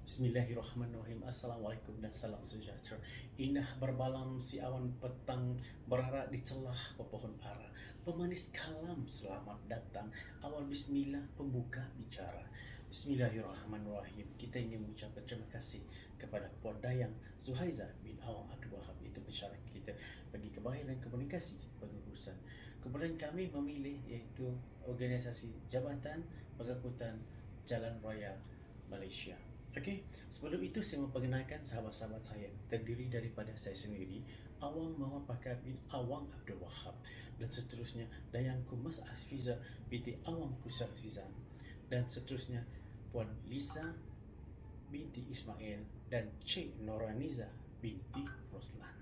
Bismillahirrahmanirrahim. Assalamualaikum dan salam sejahtera. Indah berbalam si awan petang, berarak di celah pepohon ara. Pemanis kalam selamat datang. Awal bismillah pembuka bicara. Bismillahirrahmanirrahim. Kita ingin mengucapkan terima kasih kepada Puan Dayang Zuhaiza bin Awang Abdul Wahab, itu pensyarah kita bagi kebaikan dan komunikasi pengurusan. Kemudian kami memilih iaitu Organisasi Jabatan Pengangkutan Jalan Raya Malaysia. Okey, sebelum itu saya memperkenalkan sahabat-sahabat saya, terdiri daripada saya sendiri, Awang Muhammad Pakar bin Awang Abdul Wahab, dan seterusnya Dayang Kumas Afiza binti Awang Kusafizan, dan seterusnya Puan Lisa binti Ismail dan Cik Noraniza binti Roslan.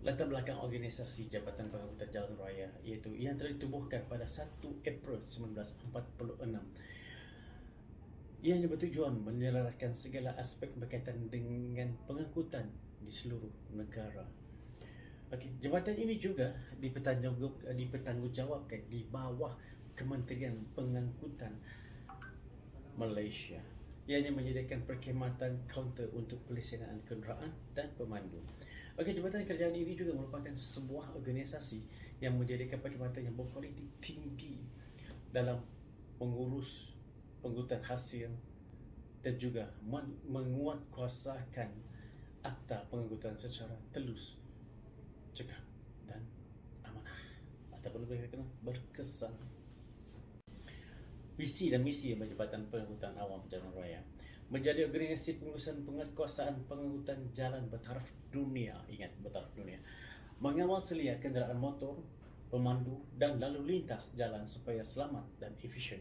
Latar belakang organisasi Jabatan Pengangkutan Jalan Raya iaitu yang telah ditubuhkan pada 1 April 1946. Ianya bertujuan menyelaraskan segala aspek berkaitan dengan pengangkutan di seluruh negara. Okey, jabatan ini juga dipertanggungjawabkan di bawah Kementerian Pengangkutan Malaysia. Ianya menyediakan perkhidmatan kaunter untuk pelaksanaan kenderaan dan pemandu. Okey, jabatan kerajaan ini juga merupakan sebuah organisasi yang menyediakan perkhidmatan yang berkualiti tinggi dalam mengurus pengangkutan hasil dan juga menguatkuasakan akta pengangkutan secara telus, cekap dan amanah, ataupun lebih dikenal berkesan. Visi dan misi Jabatan Pengangkutan Awam Jalan Raya menjadi organisasi pengurusan penguatkuasaan pengangkutan jalan bertaraf dunia. Ingat, bertaraf dunia. Mengawal selia kenderaan motor, pemandu dan lalu lintas jalan supaya selamat dan efisien.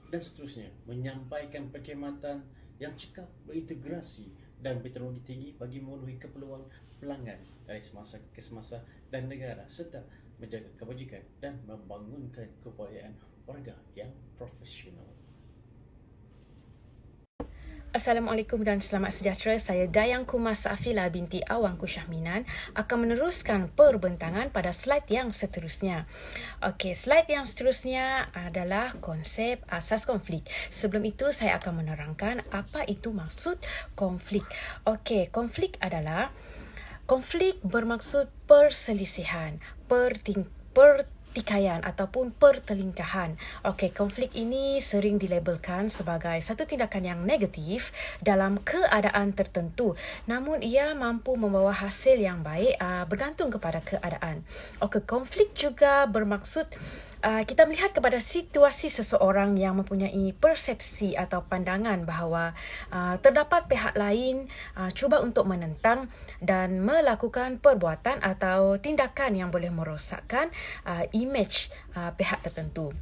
Dan seterusnya, menyampaikan perkhidmatan yang cekap, berintegrasi dan berteknologi tinggi bagi memenuhi keperluan pelanggan dari semasa ke semasa dan negara, serta menjaga kebajikan dan membangunkan keupayaan warga yang profesional. Assalamualaikum dan selamat sejahtera. Saya Dayang Kumas Afila binti Awang Kusyahminan akan meneruskan perbentangan pada slide yang seterusnya. Okey, slide yang seterusnya adalah konsep asas konflik. Sebelum itu saya akan menerangkan apa itu maksud konflik. Okey, konflik bermaksud perselisihan, pertikaian ataupun pertelingkahan. Okey, konflik ini sering dilabelkan sebagai satu tindakan yang negatif dalam keadaan tertentu, namun ia mampu membawa hasil yang baik bergantung kepada keadaan. Okey, konflik juga bermaksud kita melihat kepada situasi seseorang yang mempunyai persepsi atau pandangan bahawa terdapat pihak lain cuba untuk menentang dan melakukan perbuatan atau tindakan yang boleh merosakkan imej pihak tertentu.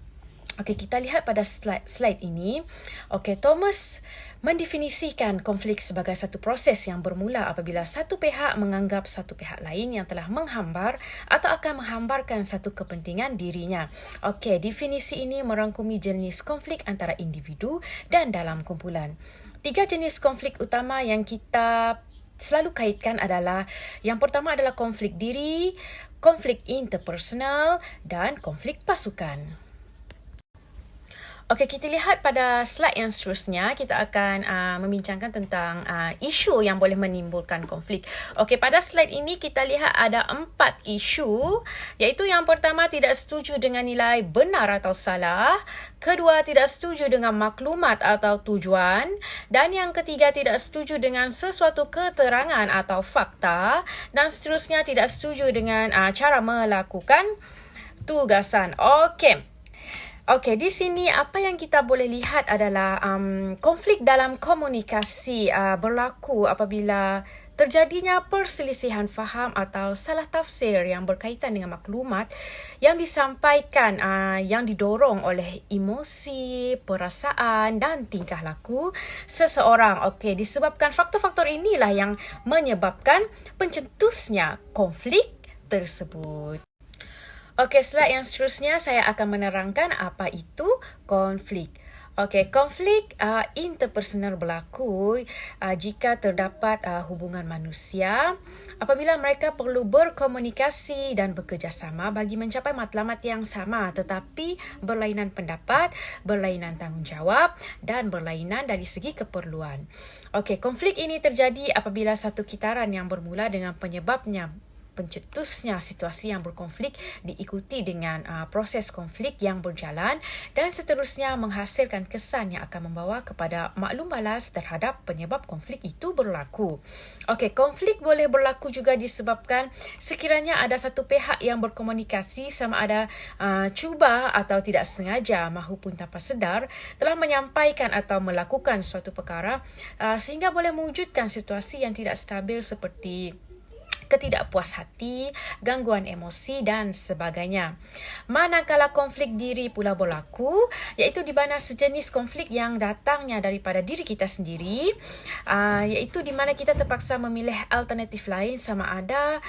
Okey, kita lihat pada slide ini. Okey, Thomas mendefinisikan konflik sebagai satu proses yang bermula apabila satu pihak menganggap satu pihak lain yang telah menghambar atau akan menghambarkan satu kepentingan dirinya. Okey, definisi ini merangkumi jenis konflik antara individu dan dalam kumpulan. 3 jenis konflik utama yang kita selalu kaitkan adalah, yang pertama adalah konflik diri, konflik interpersonal dan konflik pasukan. Okey, kita lihat pada slide yang seterusnya, kita akan membincangkan tentang isu yang boleh menimbulkan konflik. Okey, pada slide ini kita lihat ada 4 isu, iaitu yang pertama tidak setuju dengan nilai benar atau salah, kedua tidak setuju dengan maklumat atau tujuan, dan yang ketiga tidak setuju dengan sesuatu keterangan atau fakta, dan seterusnya tidak setuju dengan cara melakukan tugasan. Okey, di sini apa yang kita boleh lihat adalah konflik dalam komunikasi berlaku apabila terjadinya perselisihan faham atau salah tafsir yang berkaitan dengan maklumat yang disampaikan, yang didorong oleh emosi, perasaan dan tingkah laku seseorang. Okey, disebabkan faktor-faktor inilah yang menyebabkan pencetusnya konflik tersebut. Okey, slide yang seterusnya saya akan menerangkan apa itu konflik. Okey, konflik interpersonal berlaku jika terdapat hubungan manusia apabila mereka perlu berkomunikasi dan bekerjasama bagi mencapai matlamat yang sama tetapi berlainan pendapat, berlainan tanggungjawab dan berlainan dari segi keperluan. Okey, konflik ini terjadi apabila satu kitaran yang bermula dengan penyebabnya pencetusnya situasi yang berkonflik diikuti dengan proses konflik yang berjalan dan seterusnya menghasilkan kesan yang akan membawa kepada maklum balas terhadap penyebab konflik itu berlaku. Okey, konflik boleh berlaku juga disebabkan sekiranya ada satu pihak yang berkomunikasi sama ada cuba atau tidak sengaja mahupun tanpa sedar telah menyampaikan atau melakukan suatu perkara sehingga boleh mewujudkan situasi yang tidak stabil seperti ketidakpuashati, gangguan emosi dan sebagainya. Manakala konflik diri pula berlaku, iaitu di mana sejenis konflik yang datangnya daripada diri kita sendiri, iaitu di mana kita terpaksa memilih alternatif lain sama ada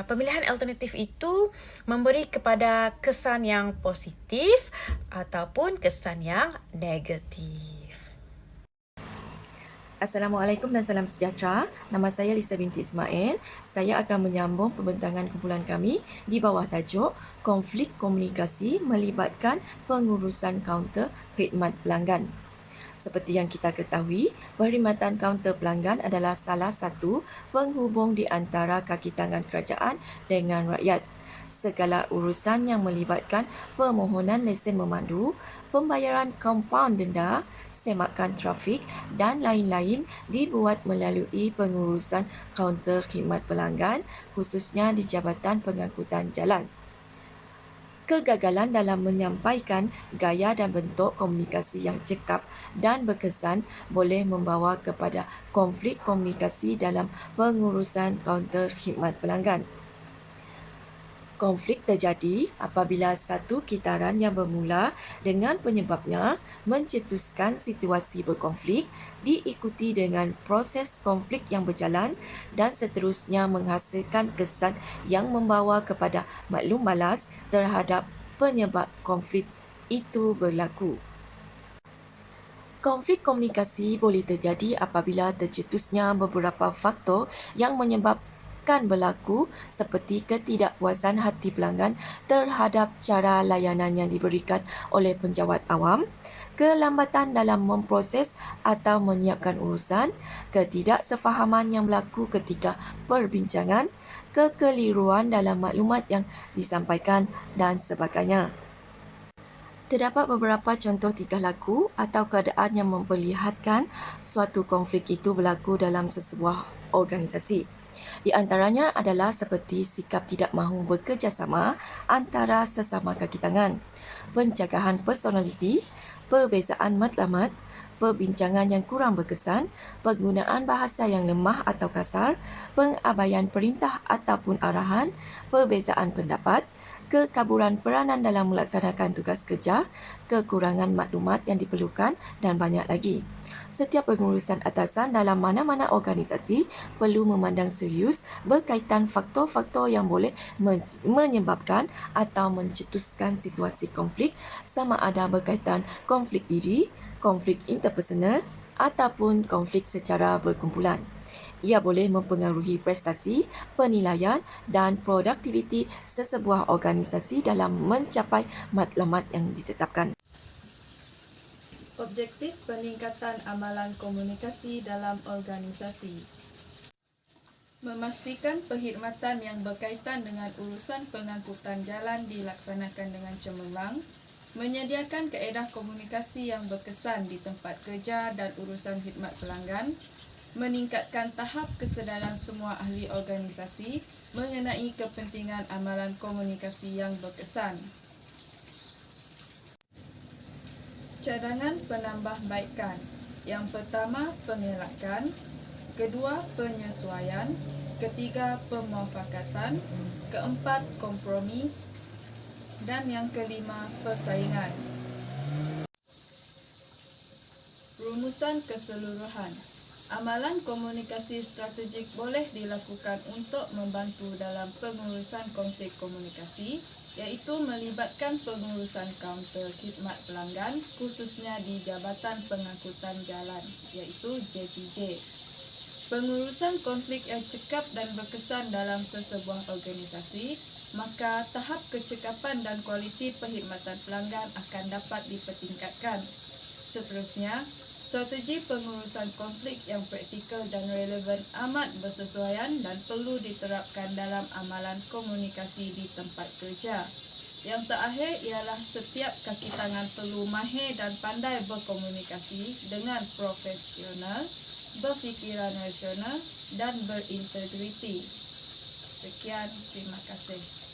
pemilihan alternatif itu memberi kepada kesan yang positif ataupun kesan yang negatif. Assalamualaikum dan salam sejahtera. Nama saya Lisa binti Ismail. Saya akan menyambung pembentangan kumpulan kami di bawah tajuk Konflik Komunikasi Melibatkan Pengurusan Kaunter Khidmat Pelanggan. Seperti yang kita ketahui, perkhidmatan kaunter pelanggan adalah salah satu penghubung di antara kaki tangan kerajaan dengan rakyat. Segala urusan yang melibatkan permohonan lesen memandu, pembayaran kompaun denda, semakan trafik dan lain-lain dibuat melalui pengurusan kaunter khidmat pelanggan, khususnya di Jabatan Pengangkutan Jalan. Kegagalan dalam menyampaikan gaya dan bentuk komunikasi yang cekap dan berkesan boleh membawa kepada konflik komunikasi dalam pengurusan kaunter khidmat pelanggan. Konflik terjadi apabila satu kitaran yang bermula dengan penyebabnya mencetuskan situasi berkonflik diikuti dengan proses konflik yang berjalan dan seterusnya menghasilkan kesan yang membawa kepada maklum balas terhadap penyebab konflik itu berlaku. Konflik komunikasi boleh terjadi apabila tercetusnya beberapa faktor yang menyebabkan berlaku seperti ketidakpuasan hati pelanggan terhadap cara layanan yang diberikan oleh penjawat awam, kelambatan dalam memproses atau menyiapkan urusan, ketidaksefahaman yang berlaku ketika perbincangan, kekeliruan dalam maklumat yang disampaikan dan sebagainya. Terdapat beberapa contoh tingkah laku atau keadaan yang memperlihatkan suatu konflik itu berlaku dalam sesebuah organisasi. Di antaranya adalah seperti sikap tidak mahu bekerjasama antara sesama kaki tangan, penjagaan personaliti, perbezaan matlamat, perbincangan yang kurang berkesan, penggunaan bahasa yang lemah atau kasar, pengabaian perintah ataupun arahan, perbezaan pendapat, kekaburan peranan dalam melaksanakan tugas kerja, kekurangan maklumat yang diperlukan dan banyak lagi. Setiap pengurusan atasan dalam mana-mana organisasi perlu memandang serius berkaitan faktor-faktor yang boleh menyebabkan atau mencetuskan situasi konflik sama ada berkaitan konflik diri, konflik interpersonal ataupun konflik secara berkumpulan. Ia boleh mempengaruhi prestasi, penilaian dan produktiviti sesebuah organisasi dalam mencapai matlamat yang ditetapkan. Objektif peningkatan amalan komunikasi dalam organisasi. Memastikan perkhidmatan yang berkaitan dengan urusan pengangkutan jalan dilaksanakan dengan cemerlang, menyediakan kaedah komunikasi yang berkesan di tempat kerja dan urusan khidmat pelanggan, meningkatkan tahap kesedaran semua ahli organisasi mengenai kepentingan amalan komunikasi yang berkesan. Cadangan penambahbaikan. Yang pertama, pengelakan. Kedua, penyesuaian. Ketiga, pemuafakatan. Keempat, kompromi. Dan yang kelima, persaingan. Rumusan keseluruhan. Amalan komunikasi strategik boleh dilakukan untuk membantu dalam pengurusan konflik komunikasi iaitu melibatkan pengurusan kaunter khidmat pelanggan khususnya di Jabatan Pengangkutan Jalan iaitu JPJ. Pengurusan konflik yang cekap dan berkesan dalam sesebuah organisasi, maka tahap kecekapan dan kualiti perkhidmatan pelanggan akan dapat dipertingkatkan. Seterusnya, strategi pengurusan konflik yang praktikal dan relevan amat bersesuaian dan perlu diterapkan dalam amalan komunikasi di tempat kerja. Yang terakhir ialah setiap kaki tangan perlu mahir dan pandai berkomunikasi dengan profesional, berfikiran rasional dan berintegriti. Sekian, terima kasih.